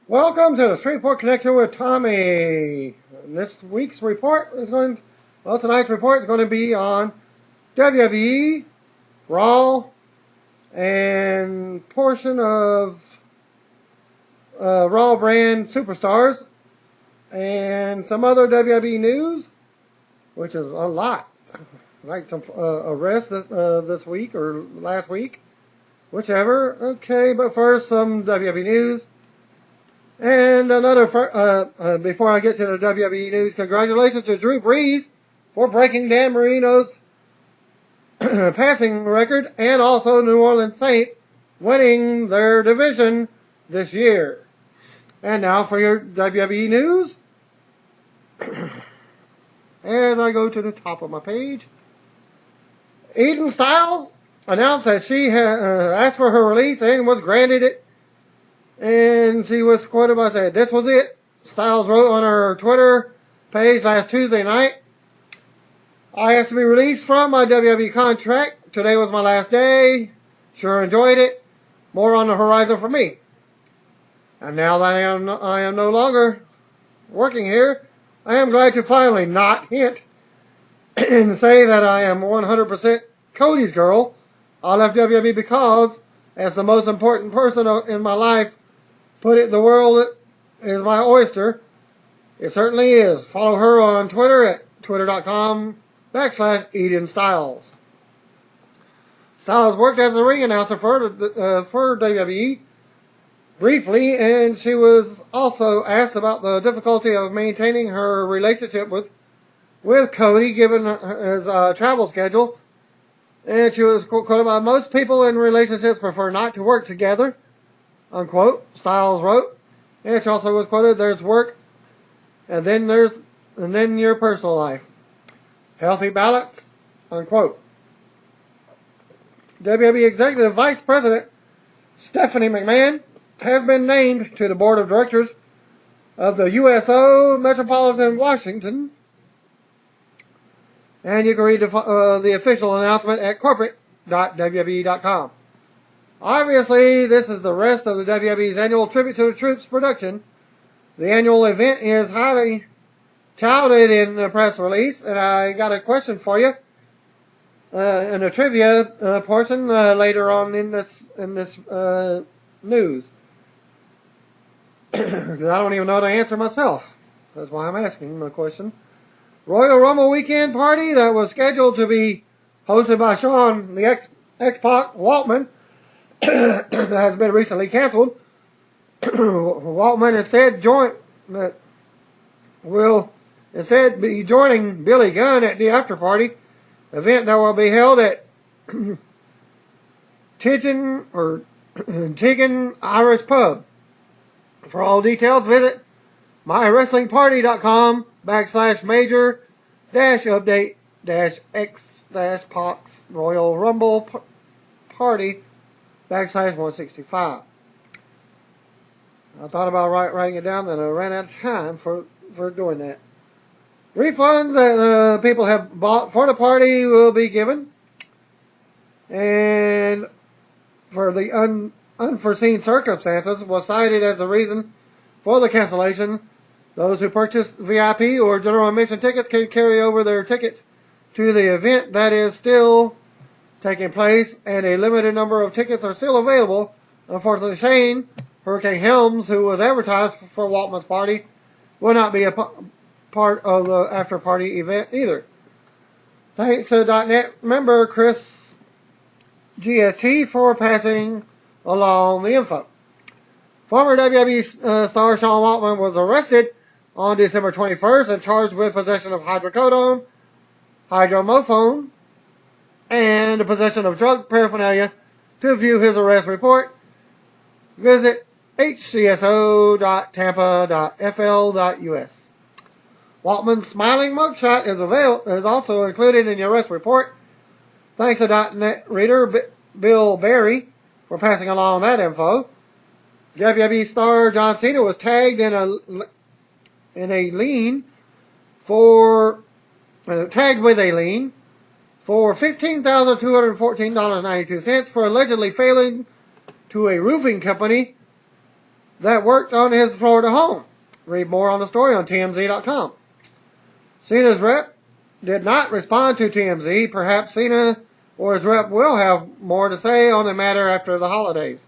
Welcome to the Shreveport Connection with Tommy. This week's report is tonight's report is going to be on WWE, Raw, and portion of Raw brand superstars, and some other WWE news, which is a lot. Like some arrests this week or last week, whichever. Okay, but first some WWE news. And before I get to the WWE news, congratulations to Drew Brees for breaking Dan Marino's passing record, and also New Orleans Saints winning their division this year. And now for your WWE news. As I go to the top of my page, Eden Styles announced that she asked for her release and was granted it. And she was quoted by saying, "This was it." Styles wrote on her Twitter page last Tuesday night, "I asked to be released from my WWE contract. Today was my last day. Sure enjoyed it. More on the horizon for me. And now that I am no longer working here, I am glad to finally not hint and say that I am 100% Cody's girl. I left WWE because, as the most important person in my life put it, the world is my oyster. It certainly is. Follow her on Twitter at twitter.com/Eden Styles. Styles worked as a ring announcer for WWE briefly, and she was also asked about the difficulty of maintaining her relationship with Cody given his travel schedule. And she was quoted by, "Most people in relationships prefer not to work together," unquote, Styles wrote. And she also was quoted, "There's work, and then your personal life. Healthy balance," unquote. WWE Executive Vice President Stephanie McMahon has been named to the board of directors of the USO Metropolitan Washington. And you can read the official announcement at corporate.wwe.com. Obviously, this is the rest of the WWE's annual Tribute to the Troops production. The annual event is highly touted in the press release, and I got a question for you in the trivia portion later on in this news. Because I don't even know the answer myself. That's why I'm asking the question. Royal Rumble weekend party that was scheduled to be hosted by Sean the X-Pac Waltman has been recently canceled. Waltman will instead be joining Billy Gunn at the after party event that will be held at Tigan Irish Pub. For all details, visit mywrestlingparty.com/major-update-X-Pox Royal Rumble Party /165. I thought about writing it down, then I ran out of time for doing that. Refunds that people have bought for the party will be given. And for the unforeseen circumstances was cited as the reason for the cancellation. Those who purchased VIP or general admission tickets can carry over their tickets to the event that is still taking place, and a limited number of tickets are still available. Unfortunately, Shane Hurricane Helms, who was advertised for Waltman's party, will not be a part of the after-party event either. Thanks to .net member Chris GST for passing along the info. Former WWE star Sean Waltman was arrested on December 21st and charged with possession of hydrocodone, hydromorphone, and the possession of drug paraphernalia. To view his arrest report, visit hcso.tampa.fl.us. Waltman's smiling mugshot is also included in the arrest report. Thanks to .net reader Bill Berry for passing along that info. WWE star John Cena was tagged in a lien for $15,214.92 for allegedly failing to a roofing company that worked on his Florida home. Read more on the story on TMZ.com. Cena's rep did not respond to TMZ. Perhaps Cena or his rep will have more to say on the matter after the holidays.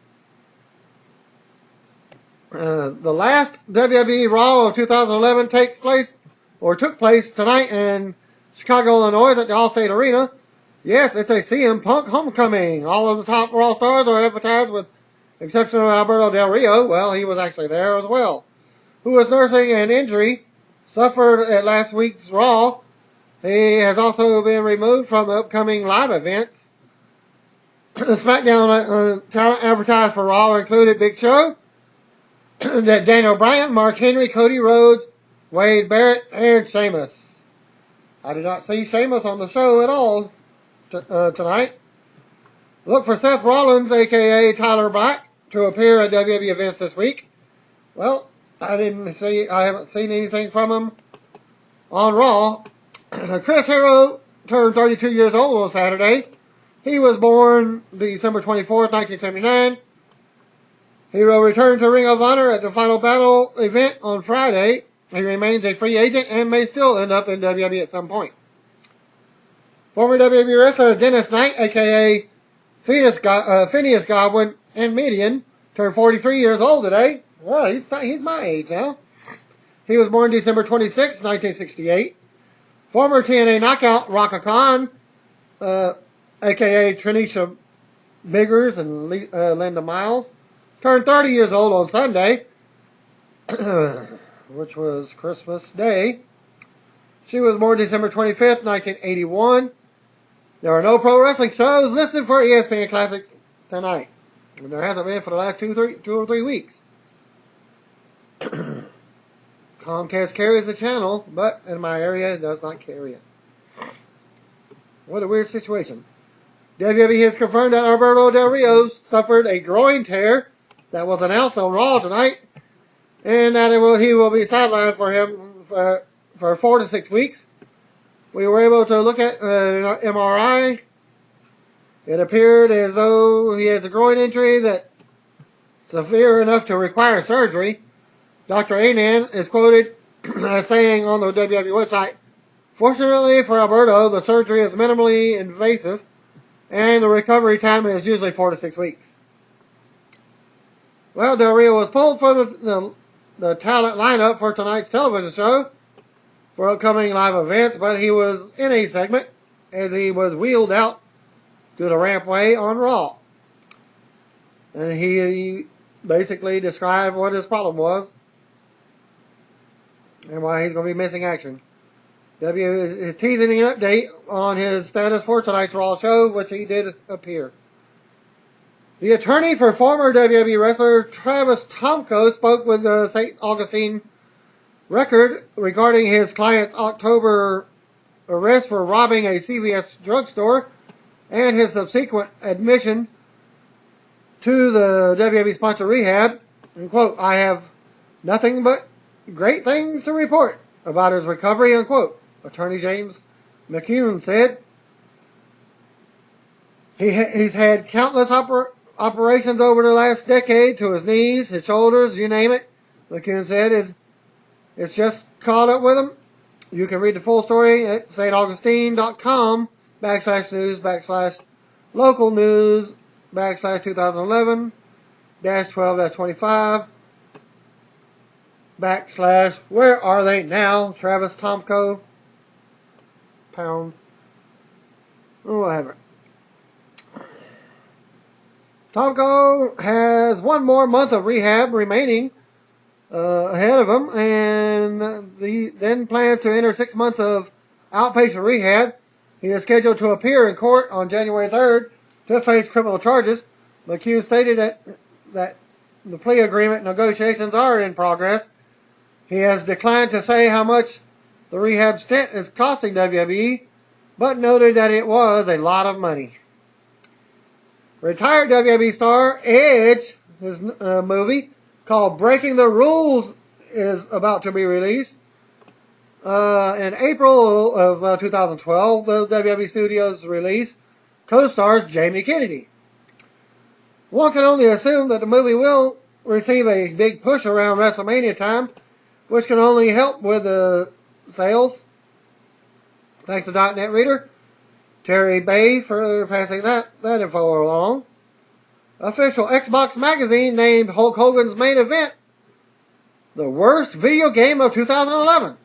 The last WWE Raw of 2011 took place tonight in Chicago, Illinois at the Allstate Arena. Yes, it's a CM Punk homecoming. All of the top Raw stars are advertised with exception of Alberto Del Rio. Well, he was actually there as well. Who was nursing an injury suffered at last week's Raw. He has also been removed from the upcoming live events. SmackDown talent advertised for Raw included Big Show, Daniel Bryan, Mark Henry, Cody Rhodes, Wade Barrett, and Sheamus. I did not see Sheamus on the show at all tonight. Look for Seth Rollins, a.k.a. Tyler Black, to appear at WWE events this week. Well, I haven't seen anything from him on Raw. Chris Hero turned 32 years old on Saturday. He was born December 24th, 1979. Hero returned to Ring of Honor at the Final Battle event on Friday. He remains a free agent and may still end up in WWE at some point. Former WWE wrestler Dennis Knight, a.k.a. Phineas Godwin and Median, turned 43 years old today. Well, he's my age now. He was born December 26, 1968. Former TNA Knockout Raka Khan, a.k.a. Trinisha Biggers and Linda Miles, turned 30 years old on Sunday, which was Christmas Day. She was born December 25th, 1981. There are no pro wrestling shows listed for ESPN Classics tonight. And there hasn't been for the last 2 or 3 weeks. Comcast carries the channel, but in my area it does not carry it. What a weird situation. WWE has confirmed that Alberto Del Rio suffered a groin tear that was announced on Raw tonight, and that he will be sidelined for 4 to 6 weeks. We were able to look at an MRI. It appeared as though he has a groin injury that's severe enough to require surgery. Dr. Anan is quoted as saying on the WWE website, "Fortunately for Alberto, the surgery is minimally invasive, and the recovery time is usually 4 to 6 weeks." Well, Del Rio was pulled from the talent lineup for tonight's television show for upcoming live events, but he was in a segment as he was wheeled out to the rampway on Raw. And he basically described what his problem was and why he's going to be missing action. W is teasing an update on his status for tonight's Raw show, which he did appear. The attorney for former WWE wrestler Travis Tomko spoke with the St. Augustine Record regarding his client's October arrest for robbing a CVS drugstore and his subsequent admission to the WWE sponsor rehab. And quote, "I have nothing but great things to report about his recovery," unquote, Attorney James McCune said. He's had countless operations over the last decade to his knees, his shoulders, you name it. McCune said it's just caught up with him. You can read the full story at saintaugustine.com/news/local news/2011-12-25 where are they now? Travis Tomko pound or whatever. Tomko has one more month of rehab remaining ahead of him, and he then plans to enter 6 months of outpatient rehab. He is scheduled to appear in court on January 3rd to face criminal charges. McHugh stated that the plea agreement negotiations are in progress. He has declined to say how much the rehab stint is costing WWE, but noted that it was a lot of money. Retired WWE star Edge, his movie called Breaking the Rules, is about to be released. In April of 2012, the WWE Studios release co-stars Jamie Kennedy. One can only assume that the movie will receive a big push around WrestleMania time, which can only help with the sales. Thanks to .NET Reader, Terry Bay, for passing that info along. Official Xbox magazine named Hulk Hogan's main event the worst video game of 2011.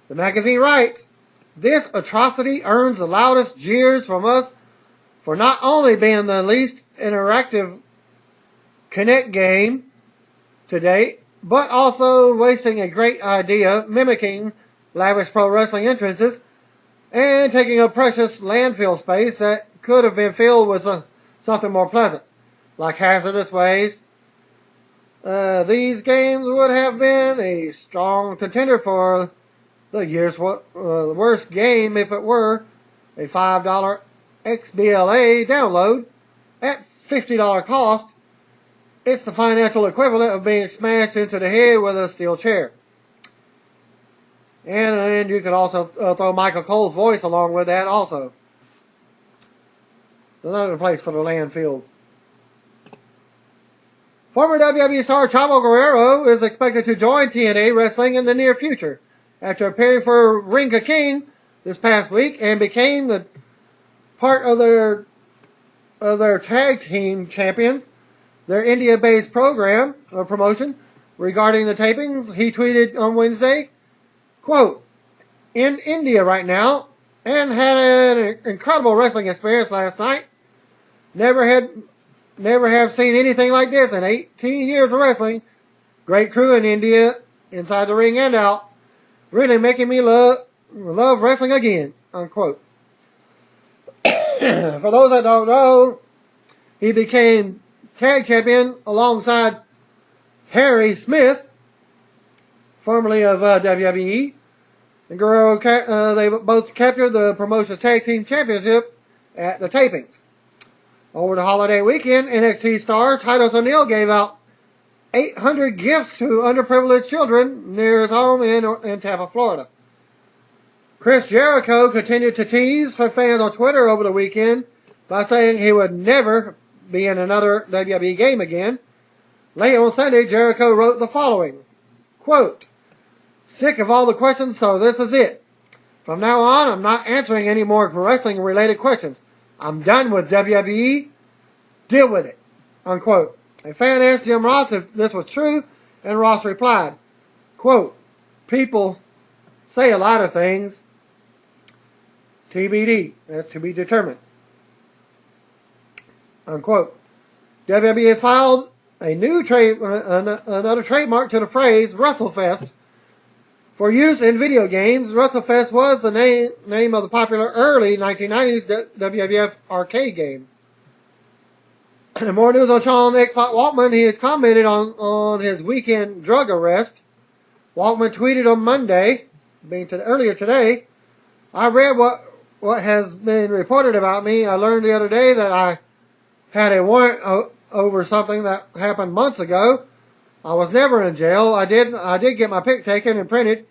The magazine writes, "This atrocity earns the loudest jeers from us for not only being the least interactive Kinect game to date, but also wasting a great idea mimicking lavish pro wrestling entrances and taking up precious landfill space that could have been filled with something more pleasant, like hazardous waste. These games would have been a strong contender for the year's worst game if it were a $5 XBLA download at $50 cost. It's the financial equivalent of being smashed into the head with a steel chair." And you could also throw Michael Cole's voice along with that also. Another place for the landfill. Former WWE star Chavo Guerrero is expected to join TNA Wrestling in the near future after appearing for Ring of King this past week and became the part of their tag team champion, their India-based program or promotion. Regarding the tapings, he tweeted on Wednesday, quote, "In India right now and had an incredible wrestling experience last night. Never have seen anything like this in 18 years of wrestling. Great crew in India, inside the ring and out. Really making me love wrestling again," unquote. For those that don't know, he became tag champion alongside Harry Smith, formerly of WWE. And Guerrero, they both captured the promotion's tag team championship at the tapings. Over the holiday weekend, NXT star Titus O'Neil gave out 800 gifts to underprivileged children near his home in Tampa, Florida. Chris Jericho continued to tease for fans on Twitter over the weekend by saying he would never be in another WWE game again. Late on Sunday, Jericho wrote the following, quote, "Sick of all the questions, so this is it. From now on, I'm not answering any more wrestling-related questions. I'm done with WWE. Deal with it," unquote. A fan asked Jim Ross if this was true, and Ross replied, quote, "People say a lot of things. TBD, that's to be determined," unquote. WWE has filed a new another trademark to the phrase WrestleFest for use in video games. WrestleFest was the name of the popular early 1990s WWF arcade game. More news on Sean X-Pac Waltman. He has commented on his weekend drug arrest. Waltman tweeted on Monday, earlier today, "I read what has been reported about me. I learned the other day that I had a warrant over something that happened months ago. I was never in jail. I did get my pic taken and printed.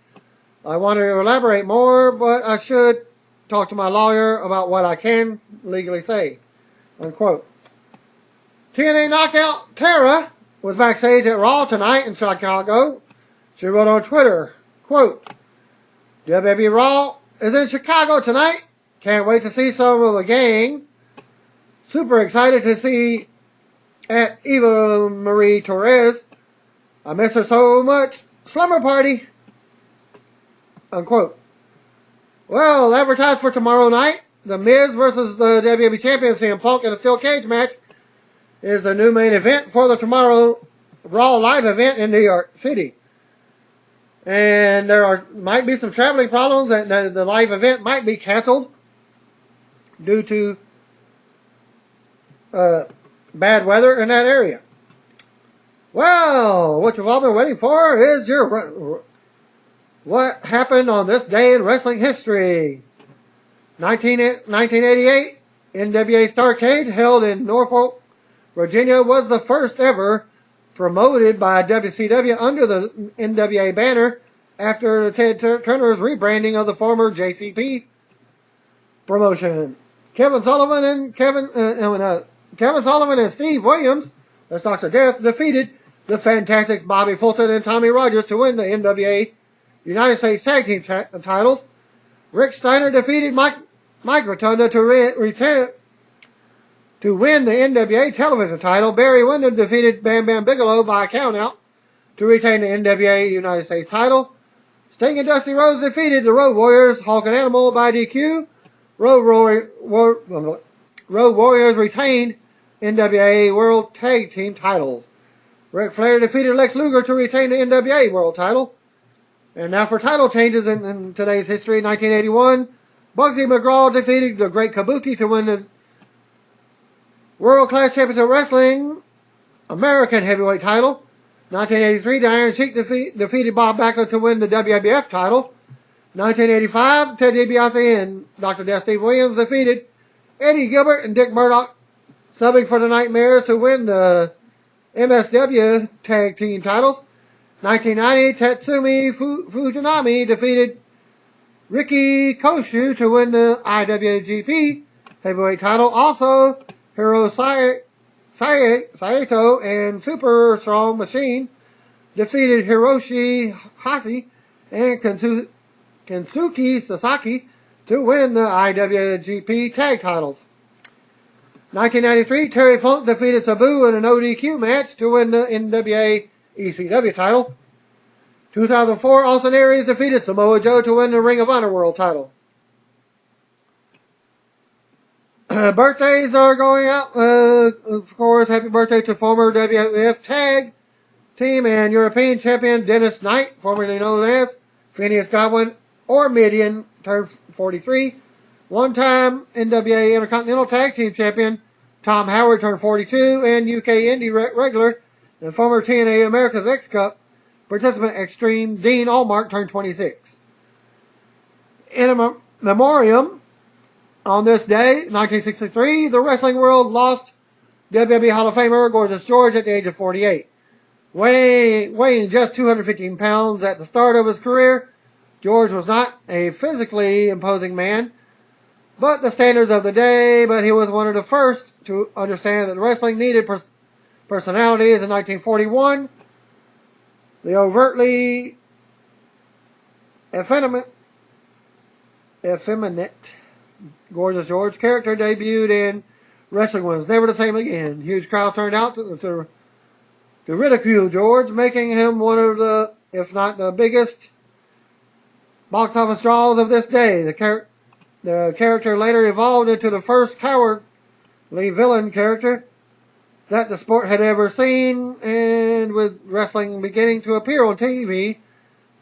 I want to elaborate more, but I should talk to my lawyer about what I can legally say," unquote. TNA knockout Tara was backstage at Raw tonight in Chicago. She wrote on Twitter, quote, "WWE Raw is in Chicago tonight. Can't wait to see some of the gang. Super excited to see at Eva Marie Torres. I miss her so much. Slumber party," unquote. Well, advertised for tomorrow night, The Miz versus the WWE Champion CM Punk in a steel cage match is the new main event for the tomorrow Raw live event in New York City. And might be some traveling problems, and the live event might be canceled due to bad weather in that area. Well, what you've all been waiting for is what happened on this day in wrestling history. 1988, NWA Starrcade, held in Norfolk, Virginia, was the first ever promoted by WCW under the NWA banner after Ted Turner's rebranding of the former JCP promotion. Kevin Sullivan and Steve Williams as Dr. Death defeated the Fantastics Bobby Fulton and Tommy Rogers to win the NWA United States Tag Team titles. Rick Steiner defeated Mike Rotunda to win the NWA television title. Barry Windham defeated Bam Bam Bigelow by countout to retain the NWA United States title. Sting and Dusty Rhodes defeated the Road Warriors, Hulk and Animal by DQ. Road Warriors retained NWA World Tag Team titles. Ric Flair defeated Lex Luger to retain the NWA World title. And now for title changes in today's history. 1981, Bugsy McGraw defeated the Great Kabuki to win the World Class Championship Wrestling American Heavyweight title. 1983, the Iron Sheik defeated Bob Backlund to win the WWF title. 1985, Ted DiBiase and Dr. Death Steve Williams defeated Eddie Gilbert and Dick Murdoch, subbing for the Nightmares to win the MSW Tag Team titles. 1990, Tatsumi Fujinami defeated Riki Koshu to win the IWGP Heavyweight title. Also, Hiro Saito and Super Strong Machine defeated Hiroshi Hashi and Kensuke Sasaki to win the IWGP Tag titles. 1993, Terry Funk defeated Sabu in an ODQ match to win the NWA ECW title. 2004, Austin Aries defeated Samoa Joe to win the Ring of Honor World title. Birthdays are going out. Of course, happy birthday to former WWF Tag Team and European Champion Dennis Knight, formerly known as Phineas Godwin or Midian, turned 43. One-time NWA Intercontinental Tag Team Champion Tom Howard turned 42, and UK Indie regular and former TNA America's X Cup participant Extreme Dean Allmark turned 26. In a memoriam, on this day, 1963, the wrestling world lost WWE Hall of Famer Gorgeous George at the age of 48. Weighing just 215 pounds at the start of his career, George was not a physically imposing man, but the standards of the day, but he was one of the first to understand that wrestling needed personalities. In 1941, the overtly effeminate Gorgeous George character debuted in Wrestling Was Never the Same Again. Huge crowds turned out to ridicule George, making him one of the, if not the biggest, box office draws of this day. The character later evolved into the first cowardly villain character that the sport had ever seen, and with wrestling beginning to appear on TV,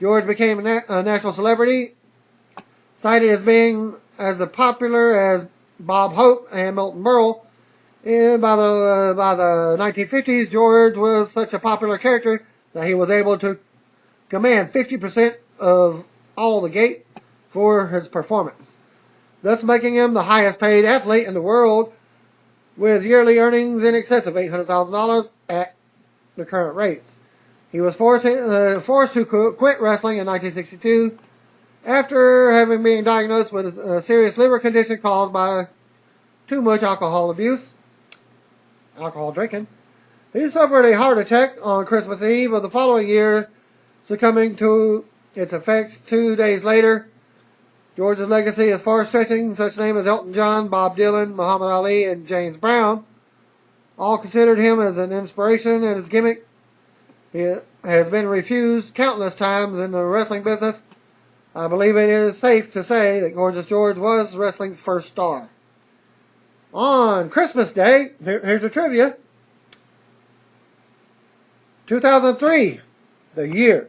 George became a national celebrity, cited as being as popular as Bob Hope and Milton Berle. And by the 1950s, George was such a popular character that he was able to command 50% of all the gate for his performance, thus making him the highest paid athlete in the world, with yearly earnings in excess of $800,000 at the current rates. He was forced to quit wrestling in 1962 after having been diagnosed with a serious liver condition caused by too much alcohol drinking. He suffered a heart attack on Christmas Eve of the following year, succumbing to its effects 2 days later. George's legacy is far-stretching. Such names as Elton John, Bob Dylan, Muhammad Ali, and James Brown all considered him as an inspiration, and his gimmick has been refused countless times in the wrestling business. I believe it is safe to say that Gorgeous George was wrestling's first star. On Christmas Day, here's the trivia. 2003, the year.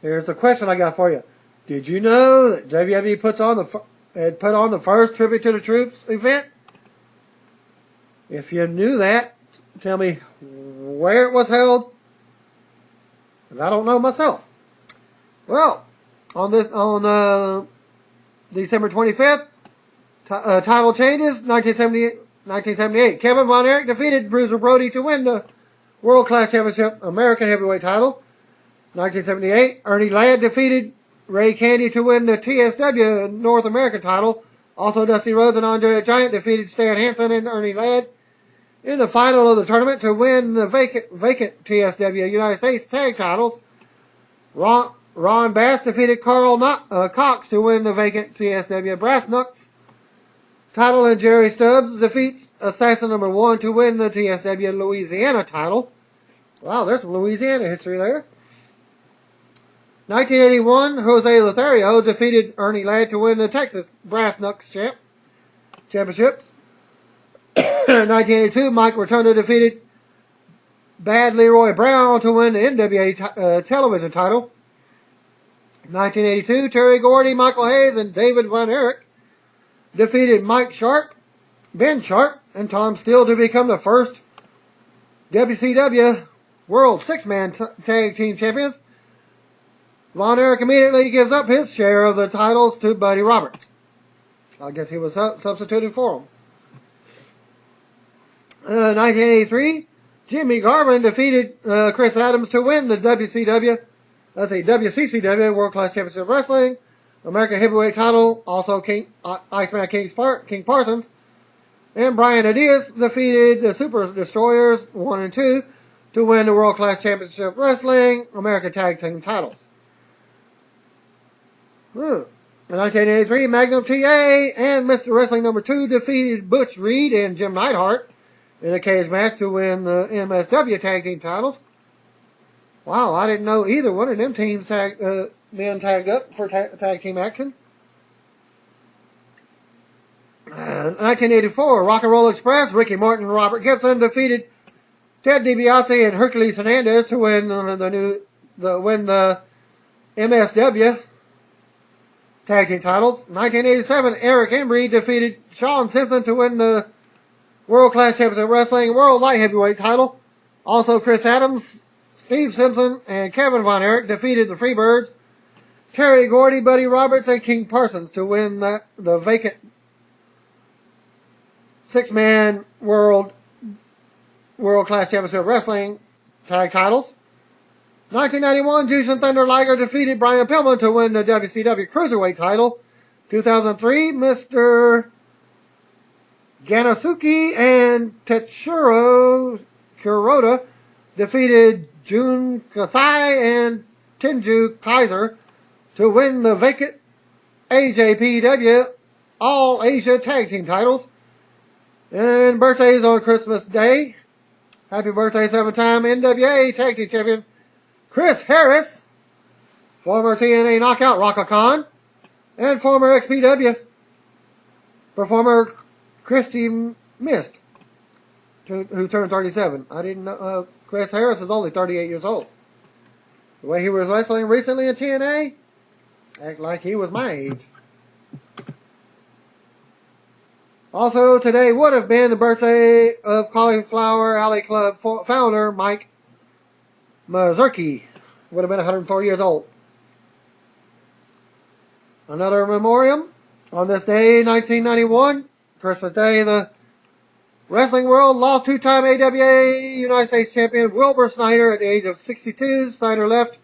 Here's the question I got for you. Did you know that WWE had put on the first Tribute to the Troops event? If you knew that, tell me where it was held, because I don't know myself. Well, on December 25th, title changes, 1978. Kevin Von Erich defeated Bruiser Brody to win the World Class Championship American Heavyweight title. 1978, Ernie Ladd defeated Ray Candy to win the TSW North American title. Also, Dusty Rhodes and Andre the Giant defeated Stan Hansen and Ernie Ladd In the final of the tournament to win the vacant TSW United States tag titles, Ron Bass defeated Carl Cox to win the vacant TSW Brass Knucks title, and Jerry Stubbs defeats Assassin number 1 to win the TSW Louisiana title. Wow, there's some Louisiana history there. 1981, Jose Lothario defeated Ernie Ladd to win the Texas Brass Knucks championships. 1982, Mike Rotunda defeated Bad Leroy Brown to win the NWA television title. 1982, Terry Gordy, Michael Hayes, and David Von Erich defeated Mike Sharp, Ben Sharp, and Tom Steele to become the first WCW World Six-Man Tag Team Champions. Von Erich immediately gives up his share of the titles to Buddy Roberts. I guess he was substituted for him. 1983, Jimmy Garvin defeated Chris Adams to win the WCCW World Class Championship Wrestling, American Heavyweight title, also Iceman King Parsons. And Brian Adias defeated the Super Destroyers 1 and 2 to win the World Class Championship Wrestling, American Tag Team titles. In 1983, Magnum TA and Mr. Wrestling number 2 defeated Butch Reed and Jim Neidhart in a cage match to win the MSW Tag Team titles. Wow, I didn't know either one of them teams been tagged up for tag team action. 1984, Rock and Roll Express, Ricky Martin and Robert Gibson defeated Ted DiBiase and Hercules Hernandez to win the MSW Tag Team titles. 1987, Eric Embry defeated Sean Simpson to win the World Class Championship Wrestling World Light Heavyweight title. Also, Chris Adams, Steve Simpson, and Kevin Von Erich defeated the Freebirds, Terry Gordy, Buddy Roberts, and King Parsons to win the vacant six-man World Class Championship Wrestling tag titles. 1991, Jushin Thunder Liger defeated Brian Pillman to win the WCW Cruiserweight title. 2003, Mr. Ganasuki and Tetsuro Kuroda defeated Jun Kasai and Tenju Kaiser to win the vacant AJPW All Asia Tag Team titles. And birthdays on Christmas Day. Happy birthday, 7-time NWA Tag Team Champion Chris Harris, former TNA Knockout Rocka Khan, and former XPW performer Christy Mist, who turned 37. I didn't know Chris Harris is only 38 years old. The way he was wrestling recently in TNA, act like he was my age. Also, today would have been the birthday of Cauliflower Alley Club founder Mike Mazurki. Would have been 104 years old. Another memoriam. On this day, 1991, Christmas Day, the wrestling world lost two-time AWA United States champion Wilbur Snyder at the age of 62. Snyder left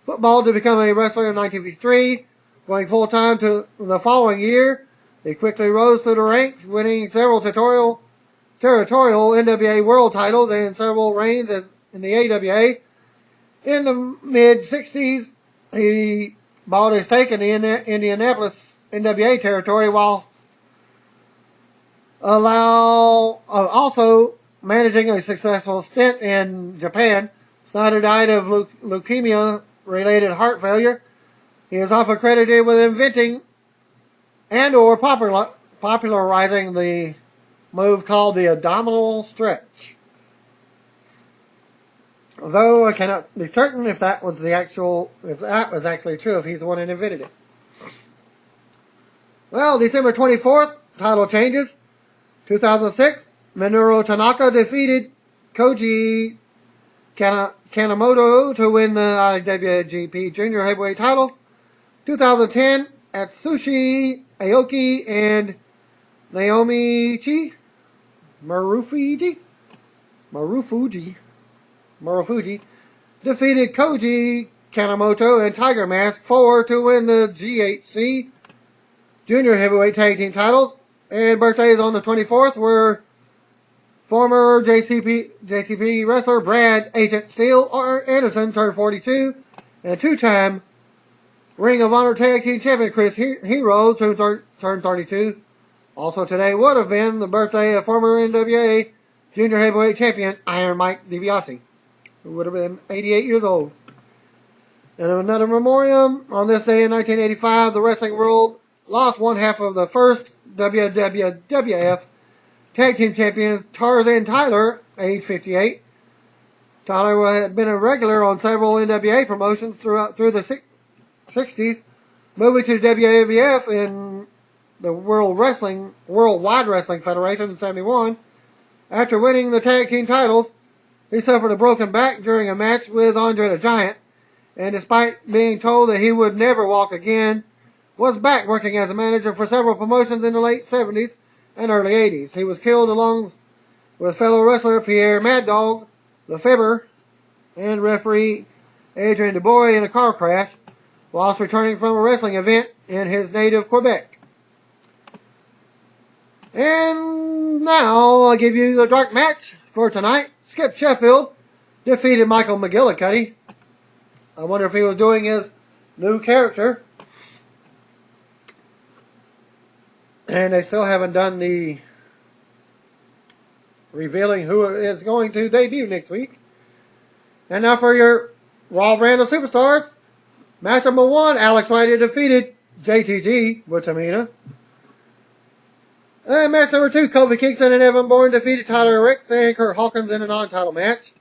football to become a wrestler in 1953. Going full-time to the following year, he quickly rose through the ranks, winning several territorial NWA world titles and several reigns in the AWA. In the mid-60s, he bought a stake in the Indianapolis NWA territory while also managing a successful stint in Japan. Snyder died of leukemia-related heart failure. He is often credited with inventing and or popularizing the move called the abdominal stretch. Though I cannot be certain if that was actually true, if he's the one that invented it. Well, December 24th, title changes. 2006, Minoru Tanaka defeated Koji Kanemoto to win the IWGP Junior Heavyweight title. 2010, Atsushi Aoki and Naomi Marufuji defeated Koji Kanemoto and Tiger Mask 4 to win the GHC Junior Heavyweight Tag Team titles. And birthdays on the 24th were Former JCP wrestler Brad Agent Steel Anderson turned 42, and two-time Ring of Honor Tag Team Champion Chris Hero turned 32. Also today would have been the birthday of former NWA Junior Heavyweight Champion Iron Mike DiBiase, who would have been 88 years old. And another memoriam, on this day in 1985, the wrestling world lost one half of the first WWF Tag Team Champions, Tarzan Tyler, age 58. Tyler had been a regular on several NWA promotions through the 60s, moving to WWF in the Worldwide Wrestling Federation in 71. After winning the tag team titles, he suffered a broken back during a match with Andre the Giant, and despite being told that he would never walk again, was back working as a manager for several promotions in the late 70s and early 80s. He was killed along with fellow wrestler Pierre Mad Dog Lefebvre and referee Adrien Dubois in a car crash whilst returning from a wrestling event in his native Quebec. And now I'll give you the dark match for tonight. Skip Sheffield defeated Michael McGillicuddy. I wonder if he was doing his new character. And they still haven't done the revealing who is going to debut next week. And now for your Raw brand of superstars. Match number 1, Alex White defeated JTG with Tamina. And match number 2, Kofi Kingston and Evan Bourne defeated Tyler Ricks and Kurt Hawkins in a non-title match.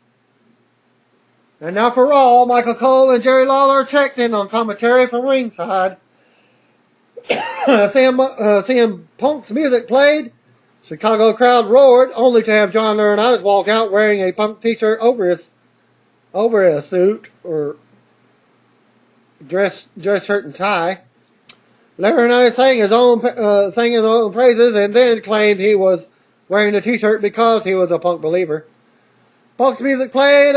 And now for Raw, Michael Cole and Jerry Lawler checked in on commentary from ringside. CM Punk's music played. Chicago crowd roared, only to have John Laurinaitis walk out wearing a Punk t-shirt over a suit or dress shirt and tie. Laurinaitis sang his own praises and then claimed he was wearing the t-shirt because he was a Punk believer. Punk's music played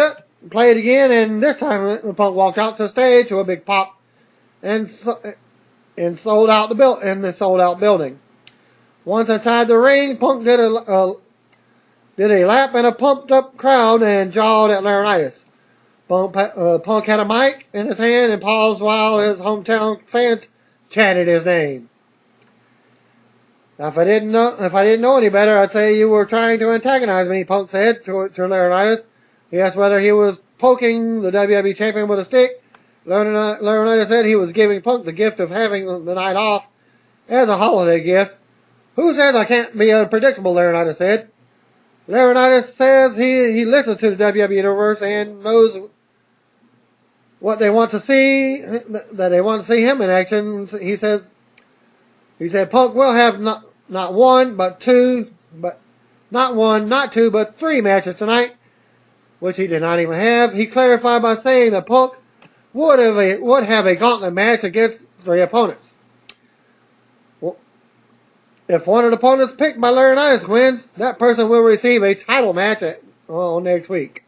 again, and this time Punk walked out to the stage to a big pop and sold out building. Once inside the ring, Punk did a lap in a pumped up crowd and jawed at Laurinaitis. Punk had a mic in his hand and paused while his hometown fans chanted his name. Now, if I didn't know any better, I'd say you were trying to antagonize me, Punk said to Laurinaitis. He asked whether he was poking the WWE champion with a stick. Laurinaitis said he was giving Punk the gift of having the night off as a holiday gift. Who says I can't be unpredictable, Laurinaitis said. Laurinaitis says he listens to the WWE Universe and knows what they want to see, that they want to see him in action. He said Punk will have not one, but two, but not one, not two, but 3 matches tonight, which he did not even have. He clarified by saying that Punk would have a gauntlet match against 3 opponents. Well, if one of the opponents picked by Laurinaitis wins, that person will receive a title match next week.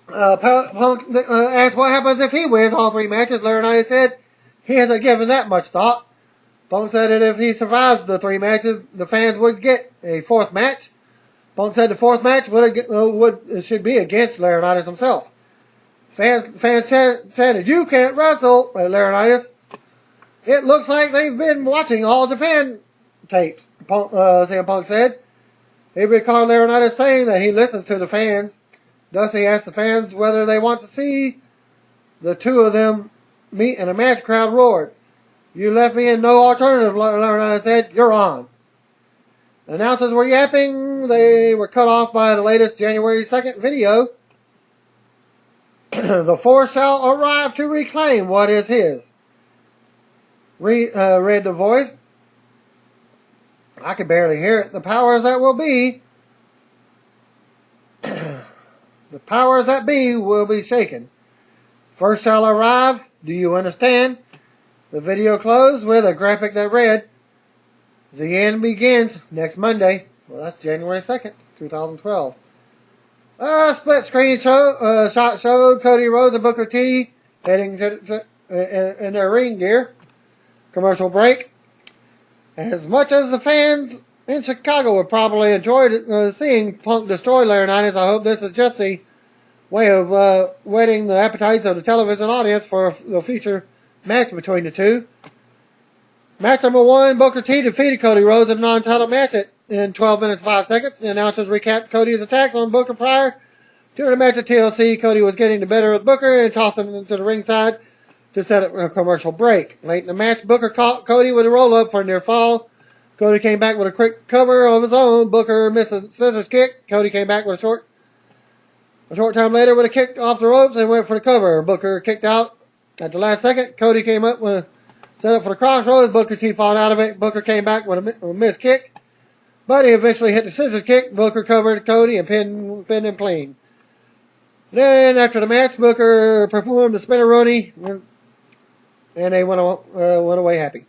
Punk asked what happens if he wins all 3 matches. Laurinaitis said he hasn't given that much thought. Punk said that if he survives the 3 matches, the fans would get a 4th match. Punk said the 4th match should be against Laurinaitis himself. Fans chanted, "You can't wrestle," at Laurinaitis. It looks like they've been watching All Japan tapes, CM Punk said. He recalled Laurinaitis saying that he listens to the fans. Thus, he asked the fans whether they want to see the 2 of them meet in a match. Crowd roared. "You left me in no alternative," Laurinaitis said. "You're on." The announcers were yapping. They were cut off by the latest January 2nd video. The Force shall arrive to reclaim what is his. Read the voice. I can barely hear it. The powers that will be. The powers that be will be shaken. First shall arrive. Do you understand? The video closed with a graphic that read, "The end begins next Monday." Well, that's January 2nd, 2012. A split screen shot showed Cody Rhodes and Booker T heading in their ring gear. Commercial break. As much as the fans in Chicago would probably enjoy seeing Punk destroy Laurinaitis. I hope this is just the way of whetting the appetites of the television audience for the future match between the two. Match number 1, Booker T defeated Cody Rhodes in a non-title match in 12 minutes 5 seconds. The announcers recapped Cody's attacks on Booker prior to the match at TLC. Cody was getting the better of Booker and tossed him into the ringside to set up a commercial break. Late in the match, Booker caught Cody with a roll-up for a near fall. Cody came back with a quick cover of his own. Booker missed a scissors kick. Cody came back with a short time later with a kick off the ropes and went for the cover. Booker kicked out at the last second. Cody came up with a set up for the crossroads. Booker T fought out of it. Booker came back with a missed kick, but he eventually hit the scissors kick. Booker covered Cody and pinned him clean. Then after the match, Booker performed the spinneroonie, and they went away happy.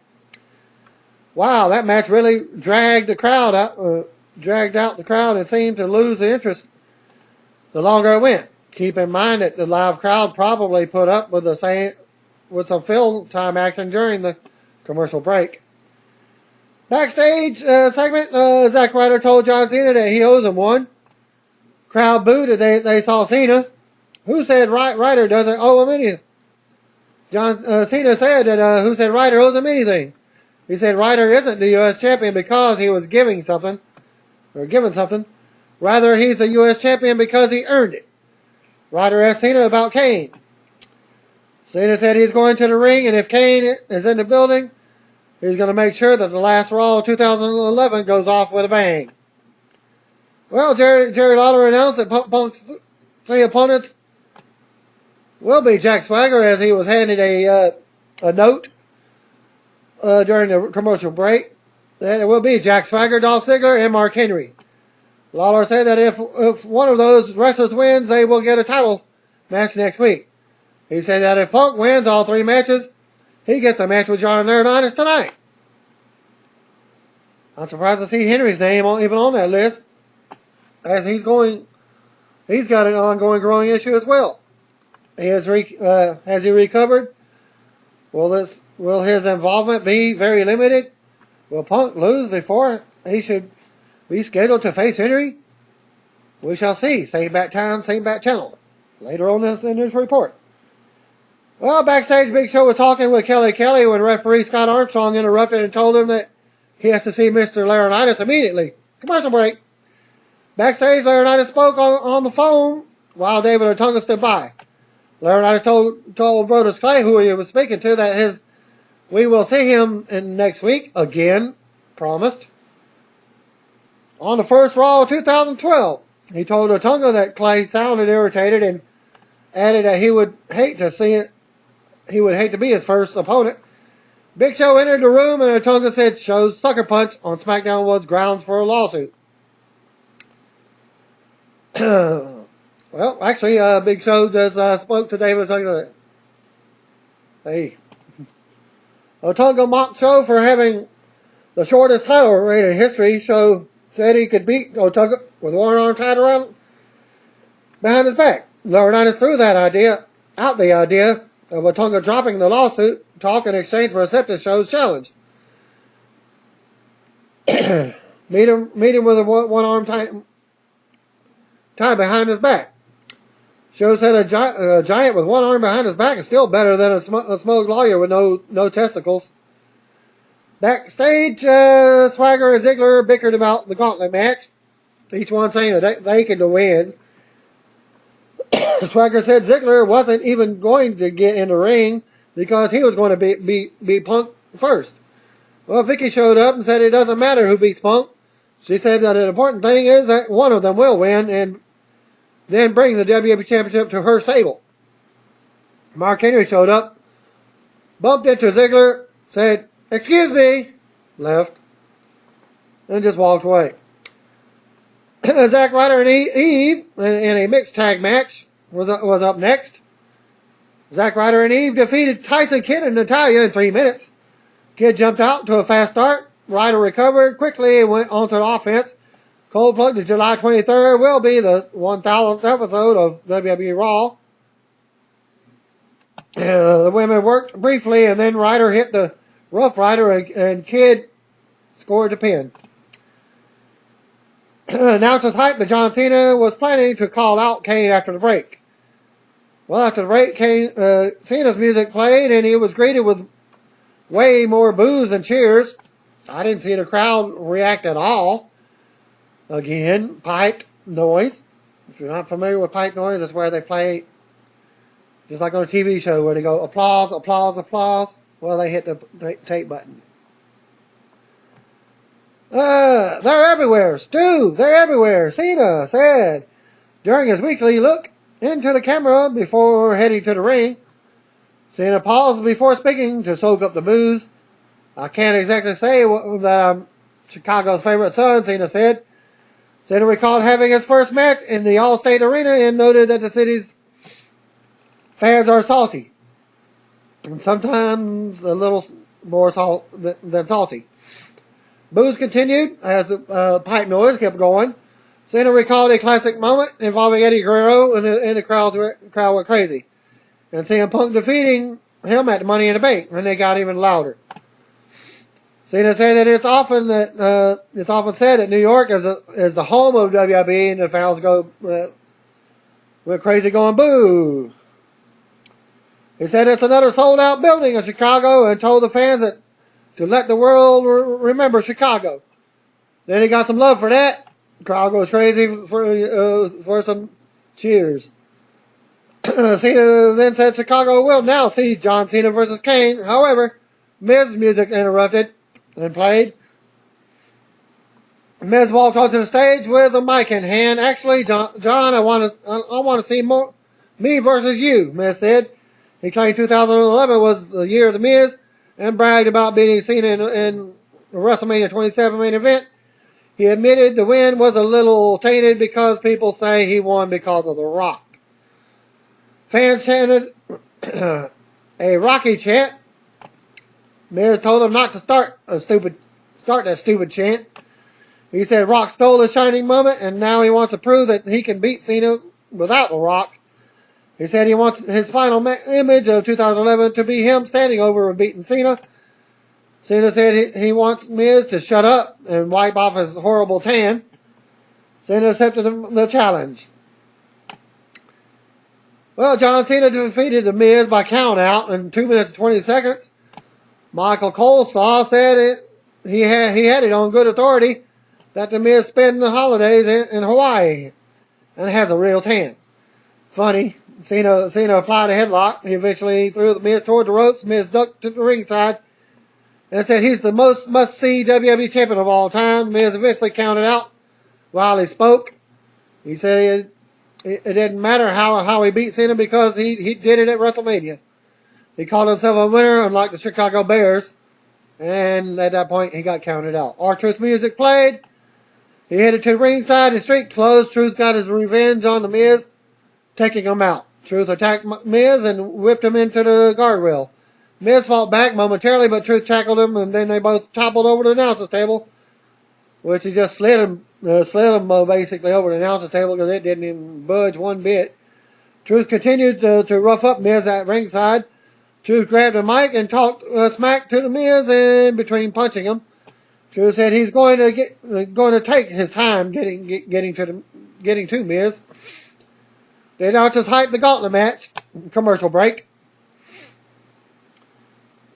Wow, that match really dragged the crowd out, dragged out the crowd and seemed to lose the interest the longer it went. Keep in mind that the live crowd probably put up with some fill time action during the commercial break. Backstage segment, Zack Ryder told John Cena that he owes him one. Crowd booed as they saw Cena. Who said Ryder doesn't owe him anything? Cena said that who said Ryder owes him anything? He said Ryder isn't the U.S. champion because he was given something. Rather, he's the U.S. champion because he earned it. Ryder asked Cena about Kane. Cena said he's going to the ring, and if Kane is in the building, he's going to make sure that the last Raw 2011 goes off with a bang. Well, Jerry Lawler announced that Punk's 3 opponents will be Jack Swagger, as he was handed a note during the commercial break. That it will be Jack Swagger, Dolph Ziggler, and Mark Henry. Lawler said that if one of those wrestlers wins, they will get a title match next week. He said that if Punk wins all 3 matches, he gets a match with John Laurinaitis tonight. I'm surprised to see Henry's name even on that list, as he's got an ongoing growing issue as well. Has he recovered? Will his involvement be very limited? Will Punk lose before he should be scheduled to face Henry? We shall see. Same bat time, same bat channel. Later on in this report. Well, backstage, Big Show was talking with Kelly when referee Scott Armstrong interrupted and told him that he has to see Mr. Laurinaitis immediately. Commercial break. Backstage, Laurinaitis spoke on the phone while David Otunga stood by. Laurinaitis told Brodus Clay, who he was speaking to, that we will see him next week again, promised. On the first Raw of 2012, he told Otunga that Clay sounded irritated and added that he would hate to be his first opponent. Big Show entered the room and Otunga said Show's sucker punch on SmackDown was grounds for a lawsuit. Well, actually, Big Show just spoke to David Otunga. Hey. Otunga mocked Show for having the shortest title reign in history. Show said he could beat Otunga with one arm tied around behind his back. Laurinaitis threw out the idea of Otunga dropping the lawsuit talk in exchange for accepting Show's challenge. meet him with one arm tied behind his back. Show said a giant with one arm behind his back is still better than a smug lawyer with no testicles. Backstage, Swagger and Ziggler bickered about the gauntlet match, each one saying that they could win. Swagger said Ziggler wasn't even going to get in the ring because he was going to beat Punk first. Well, Vicky showed up and said it doesn't matter who beats Punk. She said that the important thing is that one of them will win and then bring the WWE Championship to her stable. Mark Henry showed up, bumped into Ziggler, said, "Excuse me," left, and just walked away. Zack Ryder and Eve in a mixed tag match was up next. Zack Ryder and Eve defeated Tyson Kidd and Natalya in 3 minutes. Kidd jumped out to a fast start. Ryder recovered quickly and went onto the offense. Cold plug to July 23rd will be the 1000th episode of WWE Raw. The women worked briefly, and then Ryder hit the Rough Rider, and Kidd scored the pin. Announcers hyped that John Cena was planning to call out Kane after the break. Well, after the break, Cena's music played, and he was greeted with way more boos and cheers. I didn't see the crowd react at all. Again, pipe noise. If you're not familiar with pipe noise, that's where they play, just like on a TV show, where they go applause, applause, applause. Well, they hit the tape button. They're everywhere. Stu, they're everywhere, Cena said during his weekly look into the camera before heading to the ring. Cena paused before speaking to soak up the boos. I can't exactly say that I'm Chicago's favorite son, Cena said. Cena recalled having his first match in the All-State Arena and noted that the city's fans are salty. And sometimes a little more than salty. Boos continued as the pipe noise kept going. Cena recalled a classic moment involving Eddie Guerrero, and the crowd went crazy. And CM Punk defeating him at the Money in the Bank, and they got even louder. Cena said that it's often said that New York is the home of WWE, and the fans went crazy going boo. He said it's another sold out building in Chicago, and told the fans that to let the world remember Chicago. Then he got some love for that. The crowd goes crazy for some cheers. Cena then said Chicago will now see John Cena versus Kane. However, Miz's music interrupted and played. Miz walked onto the stage with a mic in hand. Actually, John, I want to see more me versus you, Miz said. He claimed 2011 was the year of the Miz and bragged about beating Cena in the WrestleMania 27 main event. He admitted the win was a little tainted because people say he won because of The Rock. Fans chanted a Rocky chant. Miz told him not to start that stupid chant. He said Rock stole a shining moment, and now he wants to prove that he can beat Cena without The Rock. He said he wants his final image of 2011 to be him standing over and beating Cena. Cena said he wants Miz to shut up and wipe off his horrible tan. Cena accepted the challenge. Well, John Cena defeated The Miz by count out in 2 minutes and 20 seconds. Michael Coleslaw said he had it on good authority that The Miz spent the holidays in Hawaii and has a real tan. Funny, Cena applied a headlock. He eventually threw The Miz toward the ropes. Miz ducked to the ringside and said he's the most must-see WWE champion of all time. Miz eventually counted out while he spoke. He said it didn't matter how he beat Cena because he did it at WrestleMania. He called himself a winner, unlike the Chicago Bears. And at that point, he got counted out. R-Truth music played. He headed to the ringside. His streak closed. Truth got his revenge on The Miz, taking him out. Truth attacked Miz and whipped him into the guardrail. Miz fought back momentarily, but Truth tackled him, and then they both toppled over the announcer's table, which he just slid him basically over the announcer's table because it didn't even budge one bit. Truth continued to rough up Miz at ringside. Truth grabbed a mic and talked smack to The Miz in between punching him. Truth said he's going to take his time getting to Miz. The announcers hyped the gauntlet match. Commercial break.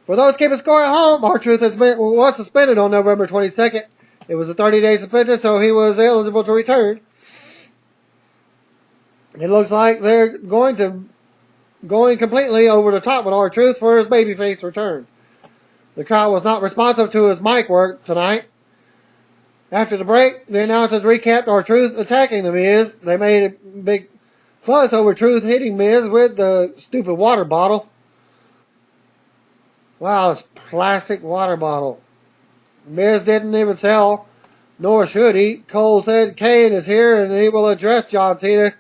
For those keeping score at home, R-Truth was suspended on November 22nd. It was a 30-day suspension, so he was eligible to return. It looks like they're going completely over the top with R-Truth for his babyface return. The crowd was not responsive to his mic work tonight. After the break, the announcers recapped R-Truth attacking The Miz. They made a big fuss over Truth hitting Miz with the stupid water bottle. Wow, it's plastic water bottle. Miz didn't even sell, nor should he. Cole said Kane is here and he will address John Cena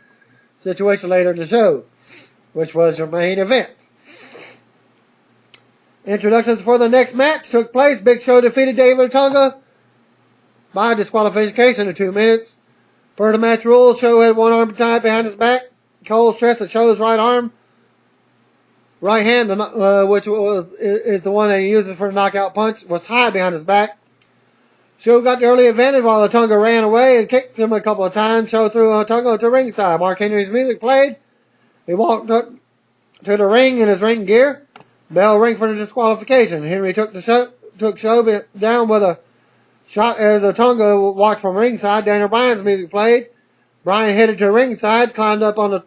situation later in the show, which was your main event. Introductions for the next match took place. Big Show defeated David Otunga by disqualification in 2 minutes. Per the match rules, Show had one arm tied behind his back. Cole stressed that Show's right hand, which is the one that he uses for the knockout punch, was tied behind his back. Show got the early advantage while Otunga ran away and kicked him a couple of times. Show threw Otunga to ringside. Mark Henry's music played. He walked up to the ring in his ring gear. Bell rang for the disqualification. Henry took Show down with a shot as Otunga watched from ringside. Daniel Bryan's music played. Bryan headed to ringside, climbed up on the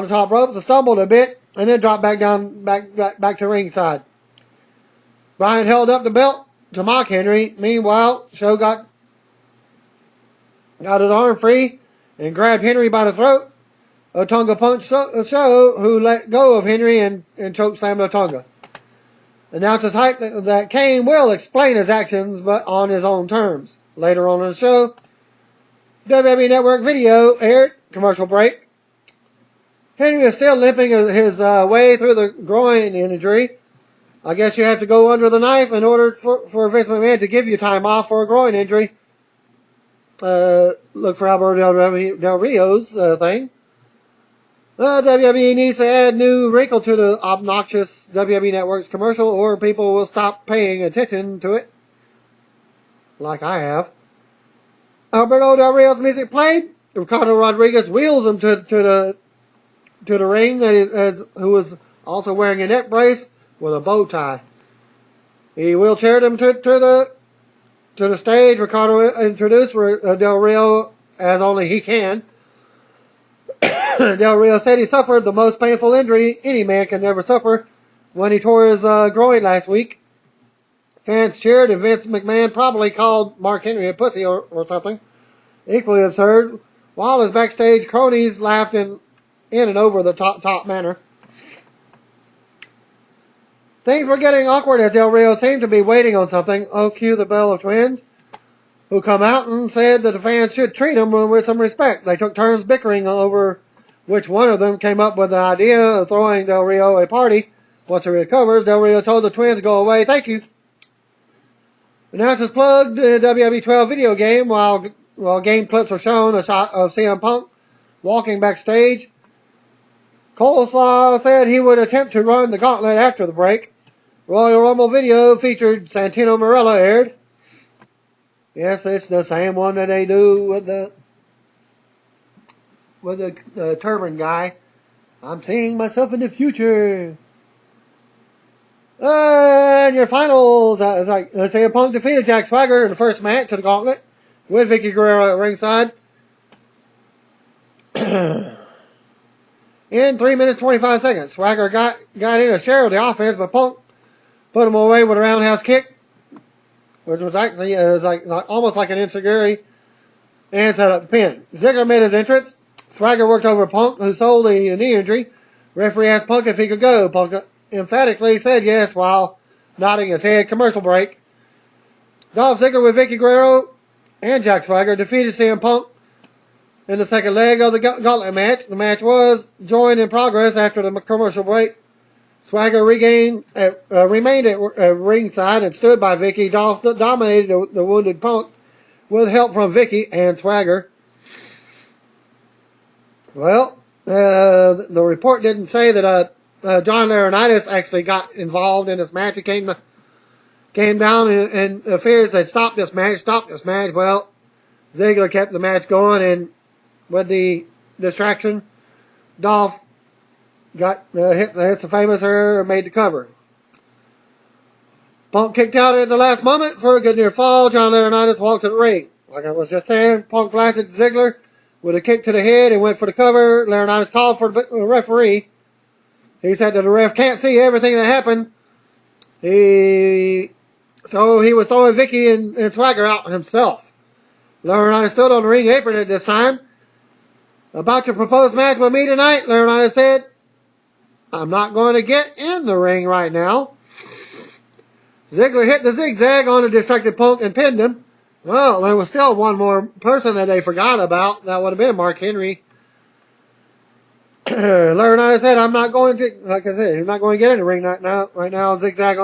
top ropes, stumbled a bit, and then dropped back down back to ringside. Bryan held up the belt to mock Henry. Meanwhile, Show got his arm free and grabbed Henry by the throat. Otunga punched Show, who let go of Henry and chokeslammed Otunga. Announcers hyped that Kane will explain his actions, but on his own terms. Later on in the show, WWE Network video aired. Commercial break. Henry is still limping his way through the groin injury. I guess you have to go under the knife in order for Vince McMahon to give you time off for a groin injury. Look for Alberto Del Rio's thing. WWE needs to add new wrinkle to the obnoxious WWE Network's commercial, or people will stop paying attention to it. Like I have. Alberto Del Rio's music played. Ricardo Rodriguez wheels him to the ring, who was also wearing a neck brace with a bow tie. He wheelchaired him to the stage. Ricardo introduced Del Rio as only he can. Del Rio said he suffered the most painful injury any man can ever suffer when he tore his groin last week. Fans cheered, and Vince McMahon probably called Mark Henry a pussy or something. Equally absurd, while his backstage cronies laughed in and over the top manner. Things were getting awkward as Del Rio seemed to be waiting on something. Oh, cue the Bell of Twins, who come out and said that the fans should treat him with some respect. They took turns bickering over which one of them came up with the idea of throwing Del Rio a party. Once he recovers, Del Rio told the Twins to go away. Thank you. Announcers plugged the WWE 12 video game while game clips were shown. A shot of CM Punk walking backstage. Coleslaw said he would attempt to run the gauntlet after the break. Royal Rumble video featured Santino Marella aired. Yes, it's the same one that they do with the turban guy. I'm seeing myself in the future. And your finals, CM Punk defeated Jack Swagger in the first match to the gauntlet with Vicky Guerrero at ringside. In 3 minutes 25 seconds, Swagger got in a share of the offense, but Punk put him away with a roundhouse kick, which was actually almost like an enziguri, and set up the pin. Ziggler made his entrance. Swagger worked over Punk, who sold a knee injury. Referee asked Punk if he could go. Punk emphatically said yes while nodding his head. Commercial break. Dolph Ziggler with Vicky Guerrero and Jack Swagger defeated CM Punk in the second leg of the gauntlet match. The match was joined in progress after the commercial break. Swagger remained at ringside and stood by Vicky. Dolph dominated the wounded Punk with help from Vicky and Swagger. Well, the report didn't say that John Laurinaitis actually got involved in this match. He came down and fears they'd stop this match. Well, Ziggler kept the match going, and with the distraction, Dolph got hit the famous or made the cover. Punk kicked out at the last moment for a good near fall. John Laurinaitis walked to the ring. Like I was just saying, Punk blasted Ziggler with a kick to the head and went for the cover. Laurinaitis called for the referee. He said that the ref can't see everything that happened. So he was throwing Vicky and Swagger out himself. Laurinaitis stood on the ring apron at this time. About your proposed match with me tonight, Laurinaitis said, I'm not going to get in the ring right now. Ziggler hit the zigzag on the distracted Punk and pinned him. Well, there was still one more person that they forgot about. That would have been Mark Henry. Laurinaitis said, I'm not going to, like I said, he's not going to get in the ring right now. Zigzag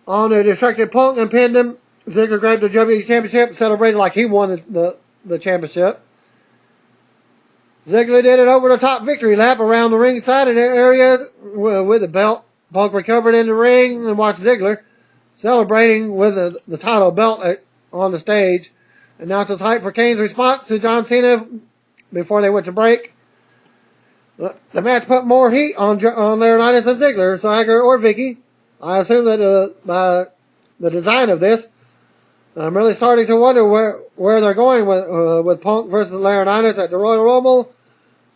on the distracted Punk and pinned him. Ziggler grabbed the WWE Championship and celebrated like he won the championship. Ziggler did it over the top victory lap around the ringside area with the belt. Punk recovered in the ring and watched Ziggler celebrating with the title belt on the stage, announces hype for Kane's response to John Cena before they went to break. The match put more heat on Laurinaitis and Ziggler, Swagger, or Vicky. I assume that by the design of this, I'm really starting to wonder where they're going with Punk versus Laurinaitis at the Royal Rumble.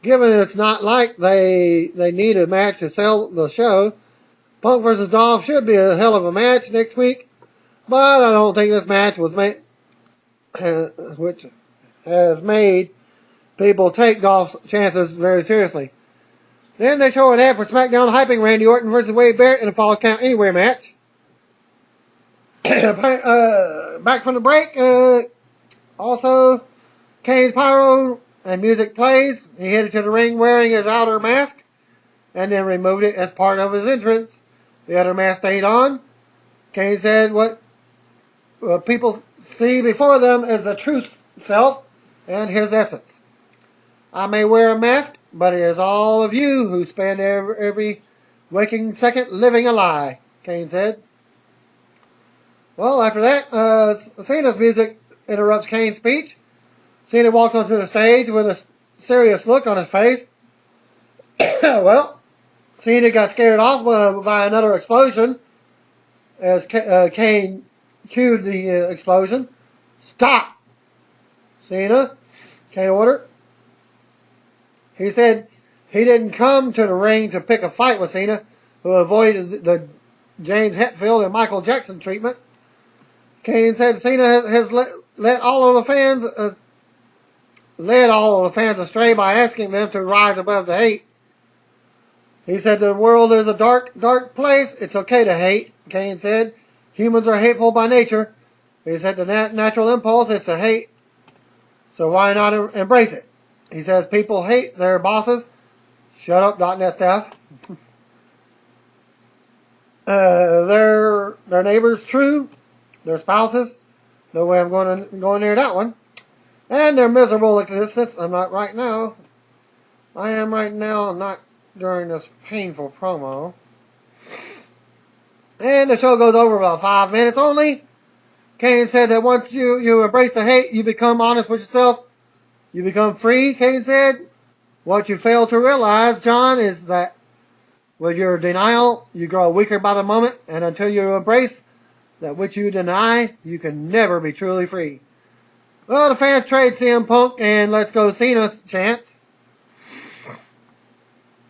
Given it's not like they need a match to sell the show, Punk versus Dolph should be a hell of a match next week. But I don't think this match was made, which has made people take Dolph's chances very seriously. Then they show an ad for SmackDown hyping Randy Orton versus Wade Barrett in a Falls Count Anywhere match. Back from the break, also Kane's pyro and music plays. He headed to the ring wearing his outer mask and then removed it as part of his entrance. The outer mask stayed on. Kane said what people see before them is the true self and his essence. I may wear a mask, but it is all of you who spend every waking second living a lie, Kane said. Well, after that, Cena's music interrupts Kane's speech. Cena walked onto the stage with a serious look on his face. Well, Cena got scared off by another explosion as Kane cued the explosion. Stop, Cena, Kane ordered. He said he didn't come to the ring to pick a fight with Cena, who avoided the James Hetfield and Michael Jackson treatment. Kane said Cena has led all of the fans astray by asking them to rise above the hate. He said the world is a dark, dark place. It's okay to hate, Kane said. Humans are hateful by nature. He said the natural impulse is to hate, so why not embrace it? He says people hate their bosses. Shut up, .NET staff. Their neighbors, true. Their spouses. No way I'm going near that one. And their miserable existence. I'm not right now. I am right now, not during this painful promo. And the show goes over about 5 minutes only. Kane said that once you embrace the hate, you become honest with yourself. You become free, Kane said. What you fail to realize, John, is that with your denial, you grow weaker by the moment, and until you embrace that which you deny, you can never be truly free. Well, the fans trade CM Punk and Let's Go Cena chants.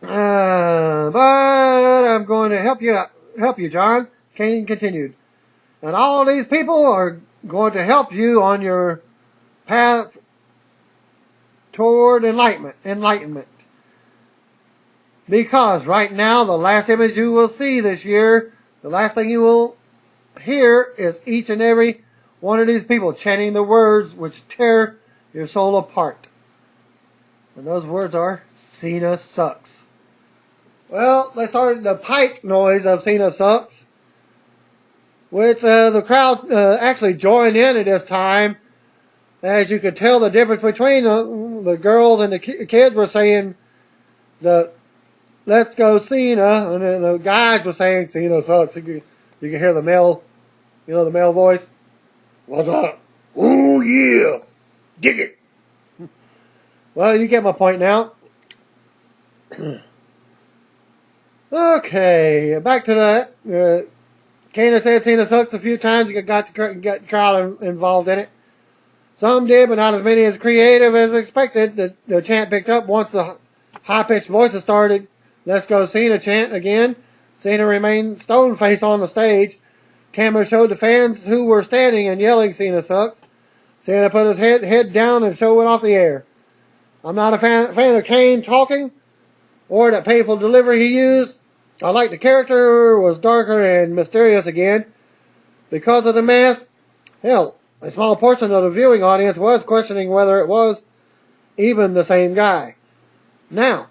But I'm going to help you, John, Kane continued. And all these people are going to help you on your path toward enlightenment. Because right now, the last image you will see this year, the last thing you will hear is each and every one of these people chanting the words which tear your soul apart. And those words are, Cena sucks. Well, they started the pipe noise of Cena sucks, which the crowd actually joined in at this time. As you could tell, the difference between the girls and the kids were saying the "Let's go Cena," and then the guys were saying Cena sucks. You can hear the male, the male voice. What's up? Ooh yeah, dig it. Well, you get my point now. Okay, back to that. Kane said Cena sucks a few times. You got the crowd involved in it. Some did, but not as many as creative as expected. The chant picked up once the high-pitched voices started. Let's go Cena chant again. Cena remained stone-faced on the stage. Camera showed the fans who were standing and yelling Cena sucks. Cena put his head down and show went off the air. I'm not a fan of Kane talking or that painful delivery he used. I like the character was darker and mysterious again. Because of the mask, hell, a small portion of the viewing audience was questioning whether it was even the same guy. Now,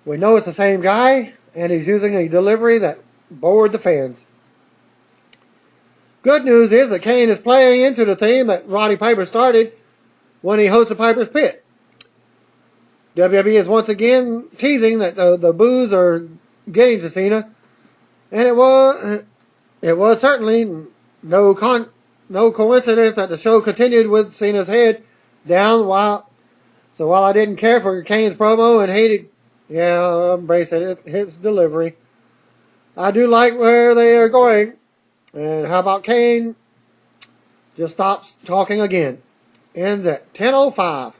we know it's the same guy, and he's using a delivery that bored the fans. Good news is that Kane is playing into the theme that Roddy Piper started when he hosted Piper's Pit. WWE is once again teasing that the boos are getting to Cena, and it was It was certainly no coincidence that the show continued with Cena's head down. While I didn't care for Kane's promo and hated, yeah, embrace it, his delivery, I do like where they are going. And how about Kane just stops talking again? Ends at 10:05.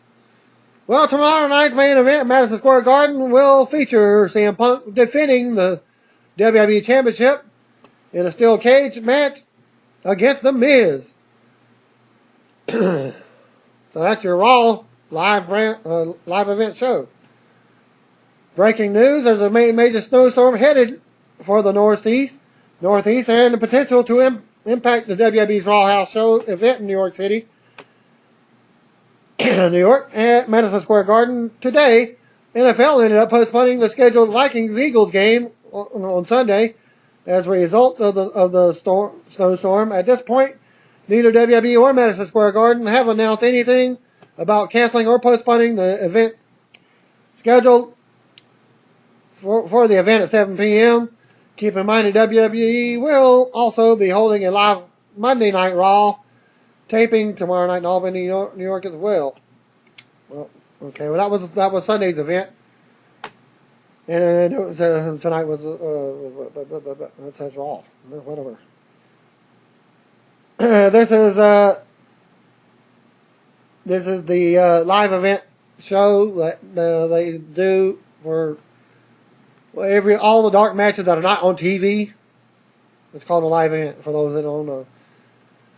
Well, tomorrow night's main event, Madison Square Garden, will feature CM Punk defending the WWE Championship in a steel cage match against The Miz. So that's your Raw live event show. Breaking news: there's a major snowstorm headed for the Northeast, and the potential to impact the WWE's Raw House show event in New York City, New York, at Madison Square Garden today. NFL ended up postponing the scheduled Vikings-Eagles game on Sunday as a result of the snowstorm. At this point, neither WWE or Madison Square Garden have announced anything about canceling or postponing the event scheduled for the event at 7 p.m. Keep in mind that WWE will also be holding a live Monday Night Raw taping tomorrow night in Albany, New York as well. Well, okay, well that was Sunday's event, and it was, tonight was it says Raw, whatever. This is the live event show that they do for all the dark matches that are not on TV. It's called a live event for those that don't know.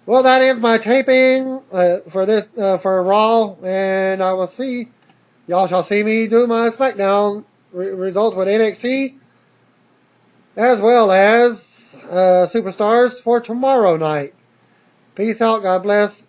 Well, that ends my taping for Raw, and y'all shall see me do my SmackDown results with NXT, as well as Superstars for tomorrow night. Peace out, God bless,